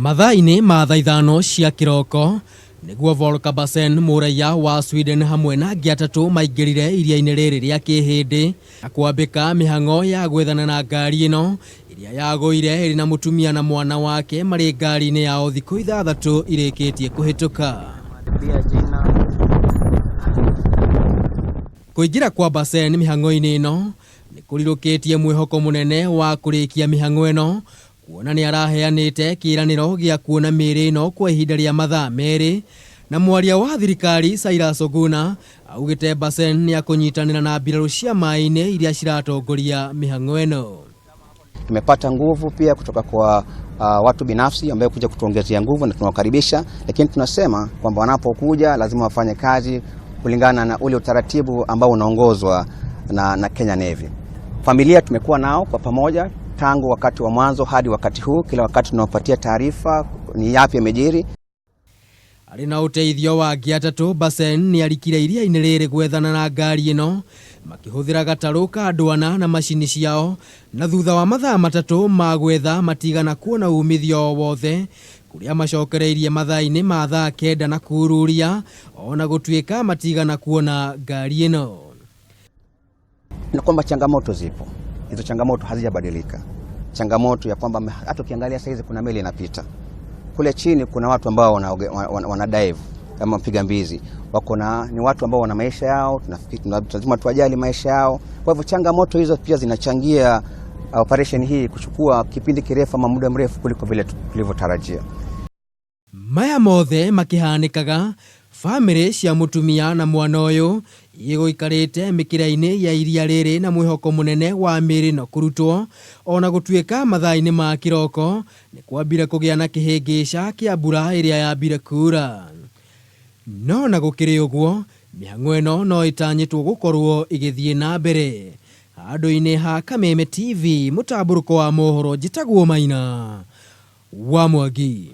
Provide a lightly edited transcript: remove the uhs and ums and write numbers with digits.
Mathaa-ini ma thaa ithano cia kiroko niguo Volker Bassen muraiya wa Sweden hamwe na angĩ atatũ maingirire iria-ini rĩrĩ rĩa kihindi na kwambĩka mihango ya gwethana na ngari ĩno iria yagũire ĩrĩ na mũtumia na mwana wake marĩ ngari-inĩ yao thiku ithathatu irĩkĩtie kũhĩtũka. Kuingira kwa Bassen mihango-ini ĩno nĩ kũrirũkĩtie mwihoko munene wa kũrĩkia mihango ĩno, kuona nĩ araheanĩte kĩĩranĩro gĩa kuona miiri ĩno kwa ihinda rĩa mathaa merĩ, na mwaria wa thirikari augĩte Bassen nĩ akũnyitanĩra na mbirarũ cia maĩ-inĩ iria ciratongoria mihango ĩno. Tumepata nguvu pia kutoka kwa watu binafsi ambao kuja kutuongezea nguvu na tunawakaribisha, lakini tunasema kwamba wanapokuja lazima wafanye kazi kulingana na ule utaratibu ambao unaongozwa na Kenya Navy. Familia tumekuwa nao kwa pamoja tangu wakati wa mwanzo hadi wakati huu. Kila wakati tunawapatia taarifa ni yapi yamejiri. Arĩ na ũteithio wa angĩ atatũ, Bassen nĩ arikire iria-ini rĩrĩ gwethana na ngari ĩno makĩhũthĩra gatarũ ka ndwana na macini ciao, na thutha wa mathaa matatũ ma gwetha matigana kuona umithio wothe, kũrĩa macokereirie mathaa-ini ma thaa kenda na kururia, ona gũtuĩka matigana kuona ngari ĩno. Na kwamba changamoto zipo, hizo changamoto hazijabadilika. Changamoto ya kwamba hata ukiangalia saizi kuna meli inapita kule chini, kuna watu ambao wana dive kama mpiga mbizi, ni watu ambao wana maisha yao, tunafikiri lazima tuwajali maisha yao. Kwa hivyo changamoto hizo pia zinachangia operation hii kuchukua kipindi kirefu ama muda mrefu kuliko vile tulivyotarajia. Maya mothe makihanikaga, family cia mutumia na mwana ũyũ igũikarĩte mĩkĩra-inĩ ya iria rĩrĩ na mwihoko munene wa mĩĩrĩ no kũrutwo, ona gũtuĩka mathaa-inĩ ma kiroko nĩ kwambire kũgĩa na kĩhĩngĩca kĩa mbura ĩrĩa yambire kuura. No na gũkĩrĩ ũguo, mĩhang'o ĩno no ĩtanyĩtwo gũkorwo igĩthiĩ na mbere. Handũ-inĩ ha Kameme TV, mũtambũrũko wa mohoro njĩtagwo Maina wa Mwangi.